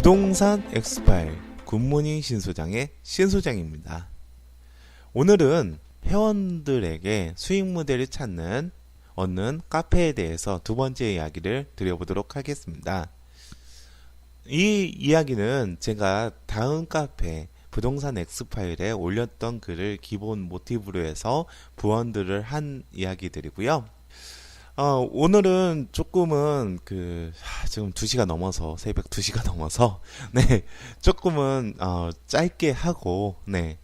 부동산 엑스파일 굿모닝 신소장의 신소장입니다. 오늘은 회원들에게 수익 모델을 얻는 카페에 대해서 두 번째 이야기를 드려보도록 하겠습니다. 이 이야기는 제가 다음 카페 부동산 엑스파일에 올렸던 글을 기본 모티브로 해서 부원들을 한 이야기들이고요. 오늘은 조금은 지금 2시가 넘어서 새벽 2시가 넘어서 네 조금은 짧게 하고 네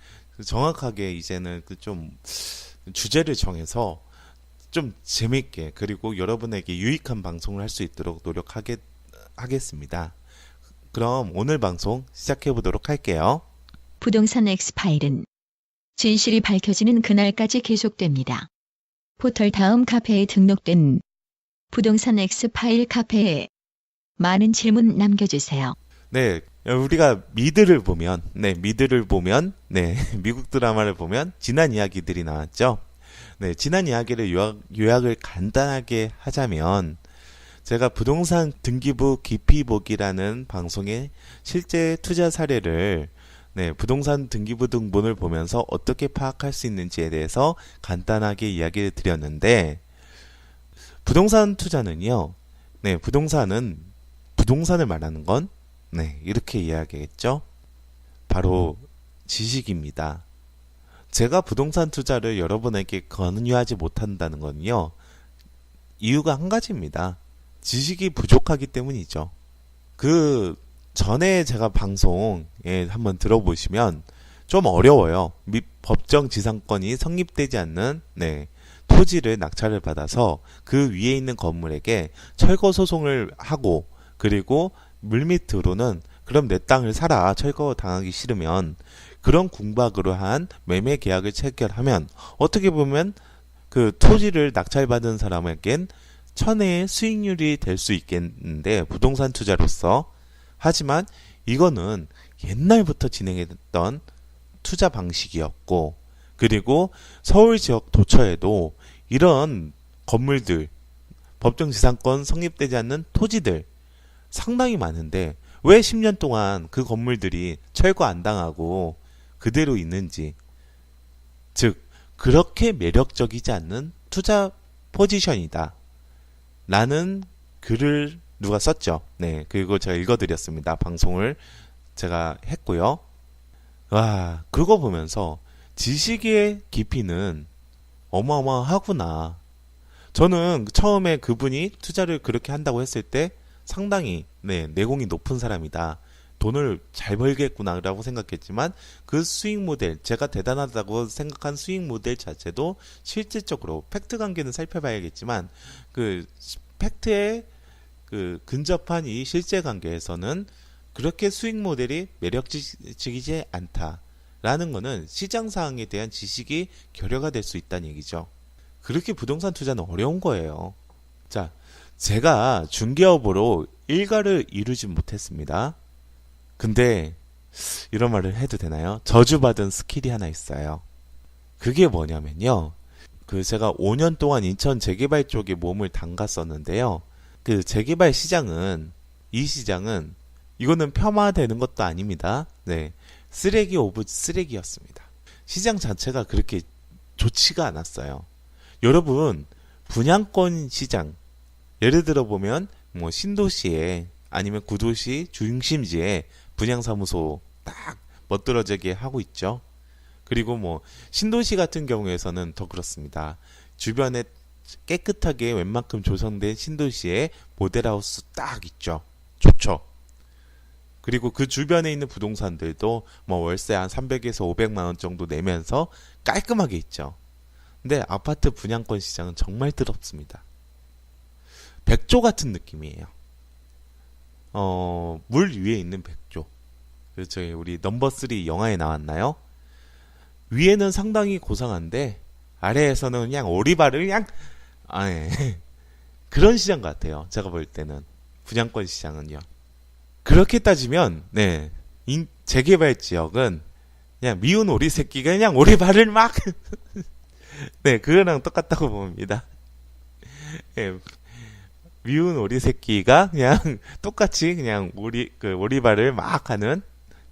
정확하게 이제는 좀 주제를 정해서 좀 재밌게 그리고 여러분에게 유익한 방송을 할 수 있도록 노력하겠습니다. 그럼 오늘 방송 시작해 보도록 할게요. 부동산 엑스파일은 진실이 밝혀지는 그날까지 계속됩니다. 포털 다음 카페에 등록된 부동산 엑스파일 카페에 많은 질문 남겨주세요. 네, 우리가 미드를 보면 미국 드라마를 보면 지난 이야기들이 나왔죠. 네, 지난 이야기를 요약을 간단하게 하자면 제가 부동산 등기부 깊이 보기라는 방송의 실제 투자 사례를 부동산 등기부 등본을 보면서 어떻게 파악할 수 있는지에 대해서 간단하게 이야기를 드렸는데, 부동산 투자는요, 부동산을 말하는 건, 이렇게 이야기했죠. 바로 지식입니다. 제가 부동산 투자를 여러분에게 권유하지 못한다는 건요, 이유가 한 가지입니다. 지식이 부족하기 때문이죠. 전에 제가 방송에 한번 들어보시면 좀 어려워요. 법정 지상권이 성립되지 않는 토지를 낙찰을 받아서 그 위에 있는 건물에게 철거 소송을 하고 그리고 물밑으로는 그럼 내 땅을 사라 철거 당하기 싫으면 그런 궁박으로 한 매매 계약을 체결하면 어떻게 보면 그 토지를 낙찰받은 사람에겐 천혜의 수익률이 될 수 있겠는데 부동산 투자로서 하지만 이거는 옛날부터 진행했던 투자 방식이었고 그리고 서울 지역 도처에도 이런 건물들 법정지상권 성립되지 않는 토지들 상당히 많은데 왜 10년 동안 그 건물들이 철거 안 당하고 그대로 있는지, 즉 그렇게 매력적이지 않는 투자 포지션이다 라는 글을 누가 썼죠. 그리고 제가 읽어드렸습니다. 방송을 제가 했고요. 와, 그거 보면서 지식의 깊이는 어마어마하구나. 저는 처음에 그분이 투자를 그렇게 한다고 했을 때 상당히 내공이 높은 사람이다. 돈을 잘 벌겠구나 라고 생각했지만 그 수익 모델, 제가 대단하다고 생각한 수익 모델 자체도 실질적으로 팩트 관계는 살펴봐야겠지만 그 팩트에 근접한 이 실제 관계에서는 그렇게 수익 모델이 매력적이지 않다라는 것은 시장 상황에 대한 지식이 결여가 될 수 있다는 얘기죠. 그렇게 부동산 투자는 어려운 거예요. 자, 제가 중개업으로 일가를 이루지 못했습니다. 근데 이런 말을 해도 되나요? 저주받은 스킬이 하나 있어요. 그게 뭐냐면요. 제가 5년 동안 인천 재개발 쪽에 몸을 담갔었는데요. 그 재개발 시장은 이거는 폄하되는 것도 아닙니다. 쓰레기 오브 쓰레기였습니다. 시장 자체가 그렇게 좋지가 않았어요. 여러분, 분양권 시장 예를 들어 보면 신도시에 아니면 구도시 중심지에 분양사무소 딱 멋들어지게 하고 있죠. 그리고 신도시 같은 경우에서는 더 그렇습니다. 주변에 깨끗하게 웬만큼 조성된 신도시에 모델하우스 딱 있죠. 좋죠. 그리고 그 주변에 있는 부동산들도 월세 한 300에서 500만 원 정도 내면서 깔끔하게 있죠. 근데 아파트 분양권 시장은 정말 더럽습니다. 백조 같은 느낌이에요. 물 위에 있는 백조. 그렇죠. 우리 넘버 3 영화에 나왔나요? 위에는 상당히 고상한데 아래에서는 그냥 오리발을 그런 시장 같아요. 제가 볼 때는 분양권 시장은요. 그렇게 따지면 재개발 지역은 그냥 미운 오리 새끼가 그냥 오리발을 막 그거랑 똑같다고 봅니다. 미운 오리 새끼가 그냥 똑같이 그냥 오리발을 막 하는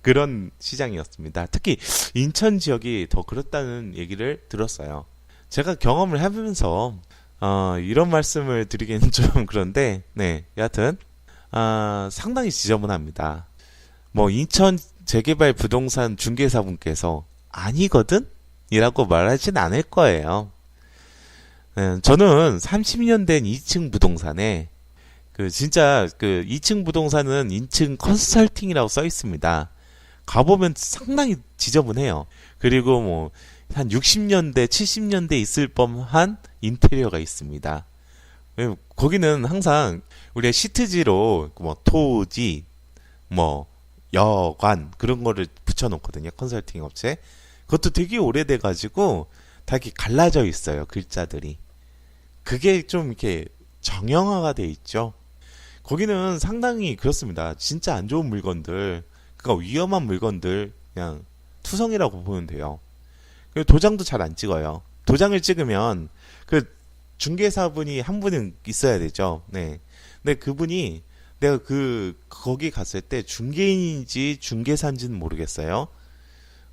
그런 시장이었습니다. 특히 인천 지역이 더 그렇다는 얘기를 들었어요. 제가 경험을 해보면서 이런 말씀을 드리기는 좀 그런데, 네, 여하튼 상당히 지저분합니다. 뭐 인천 재개발 부동산 중개사분께서 아니거든? 이라고 말하진 않을 거예요. 저는 30년 된 2층 부동산에 진짜 2층 부동산은 2층 컨설팅이라고 써 있습니다. 가보면 상당히 지저분해요. 그리고 뭐 한 60년대, 70년대 있을 법한 인테리어가 있습니다. 거기는 항상 우리가 시트지로 뭐 토지, 뭐 여관 그런 거를 붙여놓거든요. 컨설팅 업체. 그것도 되게 오래돼 가지고 다 이렇게 갈라져 있어요. 글자들이. 그게 좀 이렇게 정형화가 돼 있죠. 거기는 상당히 그렇습니다. 진짜 안 좋은 물건들, 그러니까 위험한 물건들 그냥 투성이라고 보면 돼요. 그리고 도장도 잘 안 찍어요. 도장을 찍으면 그 중개사분이 한 분은 있어야 되죠. 네. 근데 그분이 내가 거기 갔을 때 중개인인지 중개사인지는 모르겠어요.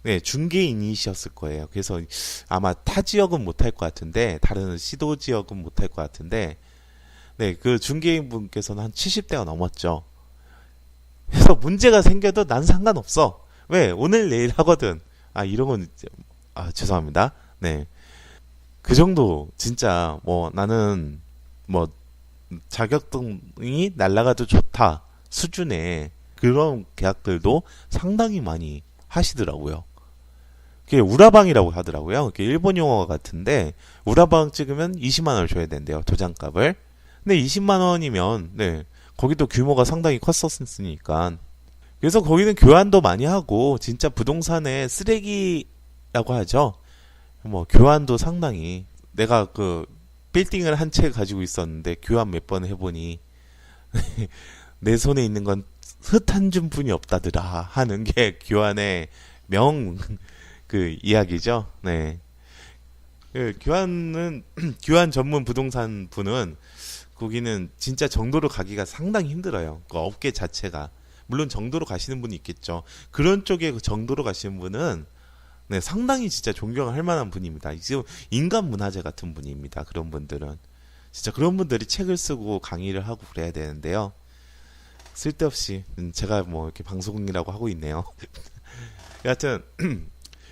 네, 중개인이셨을 거예요. 그래서 아마 타 지역은 못할 것 같은데, 다른 시도 지역은 못할 것 같은데, 네, 그 중개인 분께서는 한 70대가 넘었죠. 그래서 문제가 생겨도 난 상관없어. 왜? 오늘 내일 하거든. 이런 건, 죄송합니다. 네. 그 정도, 진짜, 뭐, 나는, 뭐, 자격증이 날라가도 좋다. 수준의 그런 계약들도 상당히 많이 하시더라고요. 그게 우라방이라고 하더라고요. 그게 일본 용어 같은데, 우라방 찍으면 20만 원을 줘야 된대요. 도장값을. 근데 20만 원이면, 네, 거기도 규모가 상당히 컸었으니까. 그래서 거기는 교환도 많이 하고, 진짜 부동산의 쓰레기라고 하죠. 뭐, 교환도 상당히, 내가 빌딩을 한 채 가지고 있었는데, 교환 몇 번 해보니, 내 손에 있는 건 흙 한 줌뿐이 없다더라 하는 게 교환의 이야기죠. 네. 교환 전문 부동산 분은 거기는 진짜 정도로 가기가 상당히 힘들어요. 그 업계 자체가. 물론 정도로 가시는 분이 있겠죠. 그런 쪽에 정도로 가시는 분은 네, 상당히 진짜 존경할 만한 분입니다. 지금 인간 문화재 같은 분입니다. 그런 분들은. 진짜 그런 분들이 책을 쓰고 강의를 하고 그래야 되는데요. 쓸데없이 제가 뭐 이렇게 방송이라고 하고 있네요. 여하튼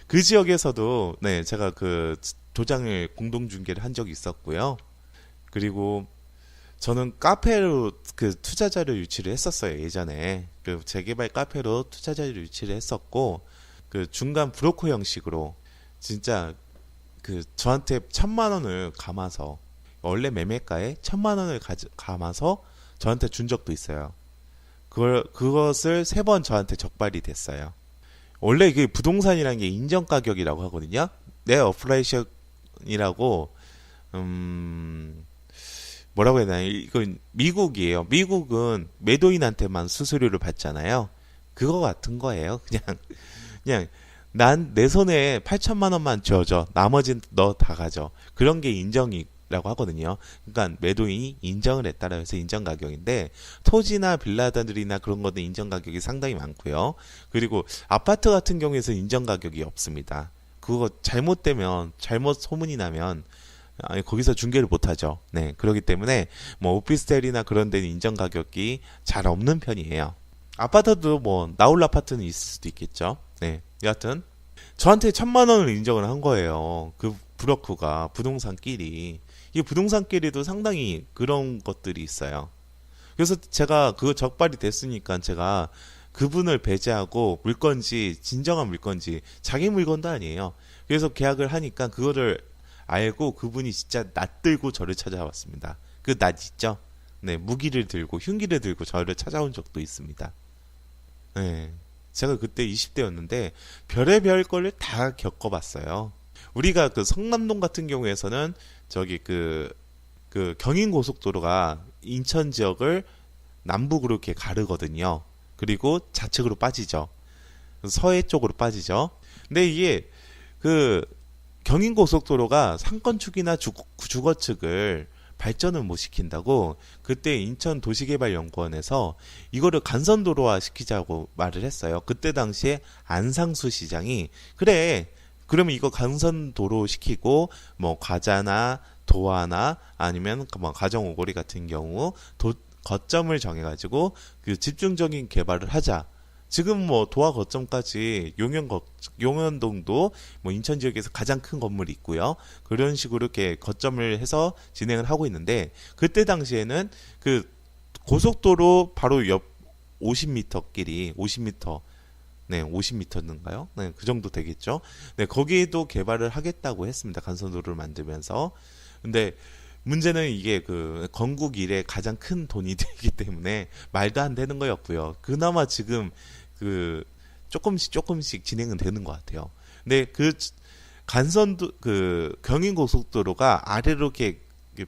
그 지역에서도 네, 제가 도장을 공동 중개를 한 적이 있었고요. 그리고 저는 카페로 투자자를 유치를 했었어요. 예전에 재개발 카페로 투자자를 유치를 했었고 중간 브로커 형식으로 진짜 저한테 1,000만 원을 감아서 원래 매매가에 1,000만 원을 감아서 저한테 준 적도 있어요. 그것을 3번 저한테 적발이 됐어요. 원래 이게 부동산이라는 게 인정 가격이라고 하거든요. 내 어플라이션이라고 뭐라고 해야 되나? 이건 미국이에요. 미국은 매도인한테만 수수료를 받잖아요. 그거 같은 거예요. 그냥 난 내 손에 8천만 원만 쥐어줘. 나머지는 너 다 가져. 그런 게 인정이라고 하거든요. 그러니까 매도인이 인정을 했다라 해서 인정 가격인데 토지나 빌라들이나 그런 것도 인정 가격이 상당히 많고요. 그리고 아파트 같은 경우에서 인정 가격이 없습니다. 그거 잘못되면 잘못 소문이 나면 거기서 중개를 못하죠. 네, 그렇기 때문에 뭐 오피스텔이나 그런 데는 인정 가격이 잘 없는 편이에요. 아파트도 뭐 나올 아파트는 있을 수도 있겠죠. 네, 여하튼 저한테 1,000만 원을 인정을 한 거예요. 그 브로커가 부동산끼리. 이 부동산끼리도 상당히 그런 것들이 있어요. 그래서 제가 그거 적발이 됐으니까 제가 그분을 배제하고 물건지 진정한 물건지 자기 물건도 아니에요. 그래서 계약을 하니까 그거를 알고 그분이 진짜 낯 들고 저를 찾아왔습니다. 그 낯 있죠? 네, 무기를 들고 흉기를 들고 저를 찾아온 적도 있습니다. 네, 제가 그때 20대였는데 별의별 거를 다 겪어봤어요. 우리가 성남동 같은 경우에서는 저기 경인고속도로가 인천 지역을 남북으로 이렇게 가르거든요. 그리고 좌측으로 빠지죠. 서해 쪽으로 빠지죠. 근데 이게 경인고속도로가 상권축이나 주거축을 발전을 못 시킨다고 그때 인천도시개발연구원에서 이거를 간선도로화 시키자고 말을 했어요. 그때 당시에 안상수 시장이 그래 그러면 이거 간선도로 시키고 뭐 과자나 도화나 아니면 뭐 가정오거리 같은 경우 거점을 정해가지고 그 집중적인 개발을 하자. 지금 뭐 도화 거점까지 용현동도 뭐 인천 지역에서 가장 큰 건물이 있고요. 그런 식으로 이렇게 거점을 해서 진행을 하고 있는데 그때 당시에는 그 고속도로 바로 옆 50m 길이 50m 네, 50m인가요? 네, 그 정도 되겠죠. 네, 거기에도 개발을 하겠다고 했습니다. 간선도로를 만들면서. 근데 문제는 이게 그 건국 이래 가장 큰 돈이 되기 때문에 말도 안 되는 거였고요. 그나마 지금 그 조금씩 진행은 되는 것 같아요. 근데 그 간선도 그 경인고속도로가 아래로 이렇게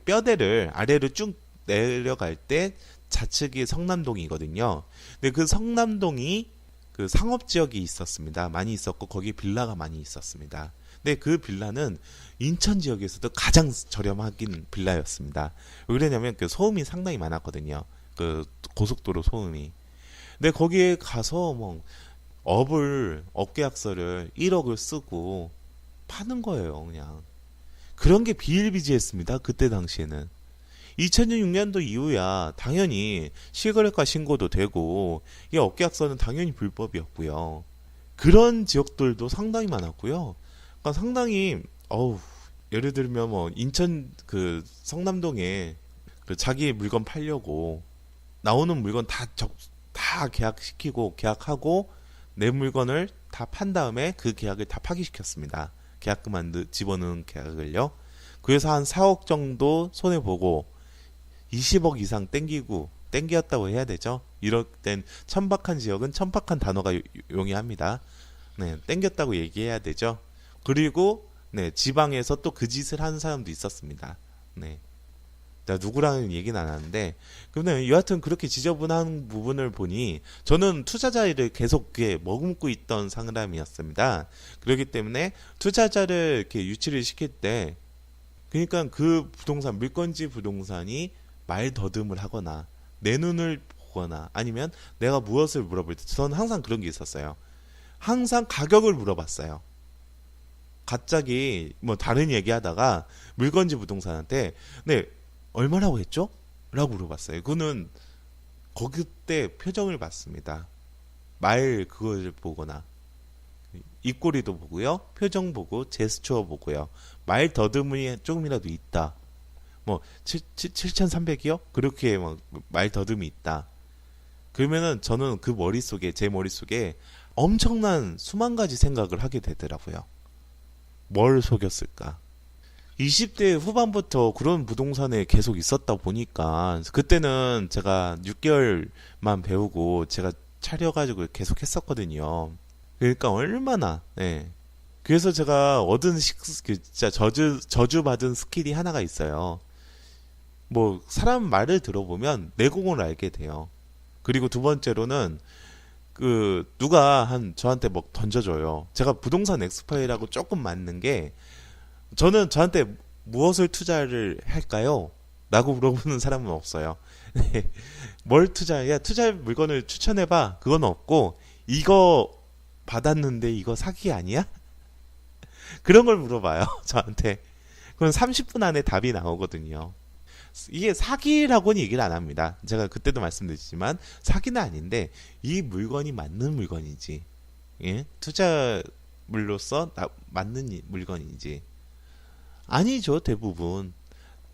뼈대를 아래로 쭉 내려갈 때 좌측이 성남동이거든요. 근데 그 성남동이 그 상업 지역이 있었습니다. 많이 있었고 거기 빌라가 많이 있었습니다. 근데 그 빌라는 인천 지역에서도 가장 저렴하긴 빌라였습니다. 왜 그러냐면 그 소음이 상당히 많았거든요. 그 고속도로 소음이. 근데 거기에 가서 뭐 업계약서를 1억을 쓰고 파는 거예요, 그냥. 그런 게 비일비재했습니다. 그때 당시에는. 2006년도 이후야 당연히 실거래가 신고도 되고 이 업계약서는 당연히 불법이었고요. 그런 지역들도 상당히 많았고요. 그러니까 상당히 예를 들면 뭐 인천 그 성남동에 그 자기 물건 팔려고 나오는 물건 다 계약하고 내 물건을 다 판 다음에 그 계약을 다 파기시켰습니다. 계약금만 집어넣은 계약을요. 그래서 한 4억 정도 손해보고 20억 이상 땡겼다고 해야 되죠. 이럴 땐 천박한 지역은 천박한 단어가 용이합니다. 네, 땡겼다고 얘기해야 되죠. 그리고 네, 지방에서 또 그 짓을 하는 사람도 있었습니다. 네. 누구랑은 얘기는 안 하는데, 근데 여하튼 그렇게 지저분한 부분을 보니 저는 투자자를 계속 머금고 있던 사람이었습니다. 그렇기 때문에 투자자를 이렇게 유치를 시킬 때, 그러니까 그 부동산 물건지 부동산이 말 더듬을 하거나 내 눈을 보거나 아니면 내가 무엇을 물어볼 때 저는 항상 그런 게 있었어요. 항상 가격을 물어봤어요. 갑자기 뭐 다른 얘기하다가 물건지 부동산한테 네 얼마라고 했죠? 라고 물어봤어요. 그거는 그때 표정을 봤습니다. 말 그걸 보거나 입꼬리도 보고요. 표정 보고 제스처 보고요. 말 더듬이 조금이라도 있다. 뭐 7,300이요? 그렇게 막 말 더듬이 있다. 그러면은 저는 제 머릿속에 엄청난 수만 가지 생각을 하게 되더라고요. 뭘 속였을까? 20대 후반부터 그런 부동산에 계속 있었다 보니까 그때는 제가 6개월만 배우고 제가 차려가지고 계속 했었거든요. 그러니까 얼마나 그래서 제가 얻은 진짜 저주받은 스킬이 하나가 있어요. 뭐 사람 말을 들어보면 내공을 알게 돼요. 그리고 두 번째로는 누가 저한테 뭐 던져줘요. 제가 부동산 엑스파일하고 조금 맞는 게 저는 저한테 무엇을 투자를 할까요? 라고 물어보는 사람은 없어요. 뭘 투자해야 투자할 물건을 추천해봐. 그건 없고 이거 받았는데 이거 사기 아니야? 그런 걸 물어봐요. 저한테. 그럼 30분 안에 답이 나오거든요. 이게 사기라고는 얘기를 안 합니다. 제가 그때도 말씀드렸지만 사기는 아닌데 이 물건이 맞는 물건인지 투자물로서 맞는 물건인지 아니죠. 대부분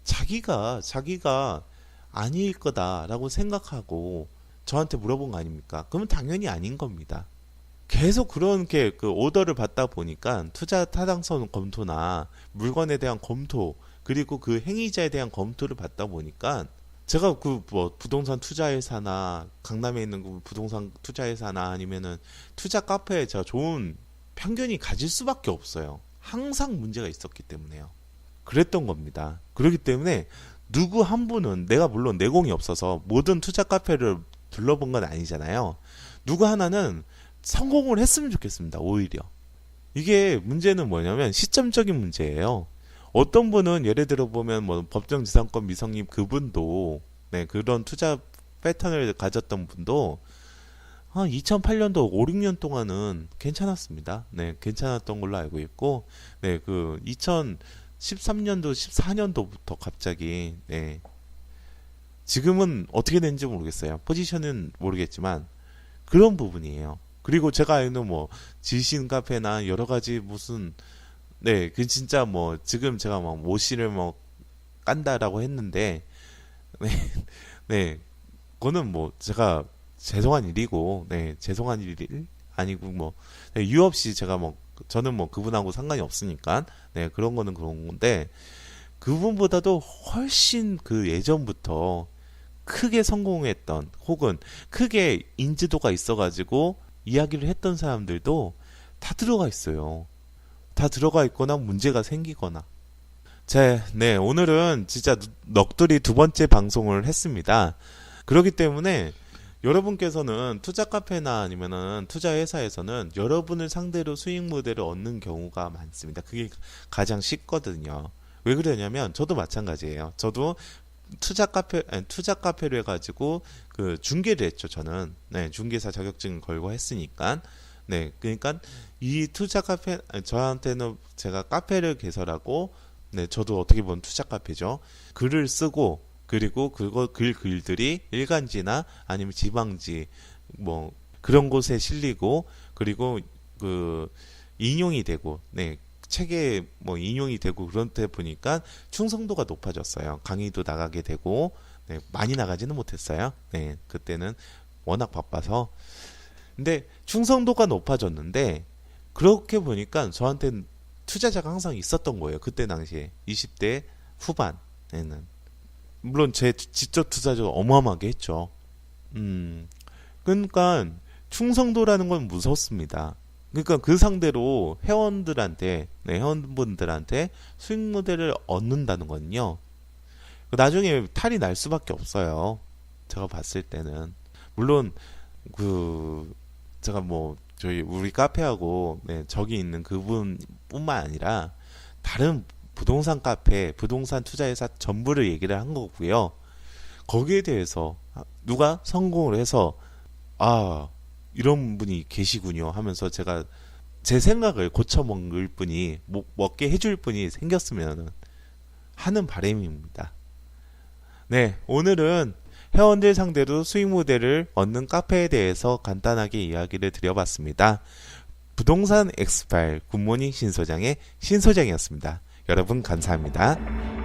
자기가 아닐 거다라고 생각하고 저한테 물어본 거 아닙니까? 그러면 당연히 아닌 겁니다. 계속 그렇게 오더를 받다 보니까 투자 타당성 검토나 물건에 대한 검토 그리고 그 행위자에 대한 검토를 받다 보니까 제가 부동산 투자회사나 강남에 있는 부동산 투자회사나 아니면은 투자 카페에 제가 좋은 편견이 가질 수밖에 없어요. 항상 문제가 있었기 때문에요. 그랬던 겁니다. 그렇기 때문에 누구 한 분은 내가 물론 내공이 없어서 모든 투자 카페를 둘러본 건 아니잖아요. 누구 하나는 성공을 했으면 좋겠습니다. 오히려. 이게 문제는 뭐냐면 시점적인 문제예요. 어떤 분은 예를 들어 보면 뭐 법정지상권 미성립 그분도 네, 그런 투자 패턴을 가졌던 분도 한 2008년도 5, 6년 동안은 괜찮았습니다. 네, 괜찮았던 걸로 알고 있고, 네, 그 2013년도, 14년도부터 갑자기, 네, 지금은 어떻게 되는지 모르겠어요. 포지션은 모르겠지만 그런 부분이에요. 그리고 제가 알는 뭐 지신 카페나 여러 가지 무슨 네, 그 진짜 뭐 지금 제가 막 모씨를 뭐 깐다라고 했는데 네, 네, 그거는 뭐 제가 죄송한 일이고, 네, 죄송한 일 아니고 뭐 네, 이유 없이 제가 뭐 저는 뭐 그분하고 상관이 없으니까 네, 그런 거는 그런 건데 그분보다도 훨씬 그 예전부터 크게 성공했던 혹은 크게 인지도가 있어가지고 이야기를 했던 사람들도 다 들어가 있어요. 다 들어가 있거나 문제가 생기거나. 네, 오늘은 진짜 넋두리 두 번째 방송을 했습니다. 그렇기 때문에 여러분께서는 투자 카페나 아니면은 투자 회사에서는 여러분을 상대로 수익 모델을 얻는 경우가 많습니다. 그게 가장 쉽거든요. 왜 그러냐면 저도 마찬가지예요. 저도 투자 카페를 해가지고 그 중개를 했죠. 저는 네, 중개사 자격증 걸고 했으니까 네, 그러니까 이 투자 카페 저한테는 제가 카페를 개설하고 네, 저도 어떻게 보면 투자 카페죠. 글을 쓰고 그리고 글들이 일간지나 아니면 지방지 뭐 그런 곳에 실리고 그리고 그 인용이 되고 네, 책에 뭐 인용이 되고 그런 때 보니까 충성도가 높아졌어요. 강의도 나가게 되고 네, 많이 나가지는 못했어요. 네, 그때는 워낙 바빠서. 근데 충성도가 높아졌는데 그렇게 보니까 저한테는 투자자가 항상 있었던 거예요. 그때 당시에 20대 후반에는 물론 제 직접 투자도 어마어마하게 했죠. 그러니까 충성도라는 건 무섭습니다. 그러니까 그 상대로 회원들한테, 네, 회원분들한테 수익 모델을 얻는다는 건요. 나중에 탈이 날 수밖에 없어요. 제가 봤을 때는. 물론, 제가 뭐, 우리 카페하고, 네, 저기 있는 그분 뿐만 아니라, 다른 부동산 카페, 부동산 투자회사 전부를 얘기를 한 거고요. 거기에 대해서 누가 성공을 해서, 이런 분이 계시군요 하면서 제가 제 생각을 고쳐먹을 분이 먹게 해줄 분이 생겼으면 하는 바람입니다. 네, 오늘은 회원들 상대로 수익 모델을 얻는 카페에 대해서 간단하게 이야기를 드려봤습니다. 부동산 엑스파일 굿모닝 신소장의 신소장이었습니다. 여러분 감사합니다.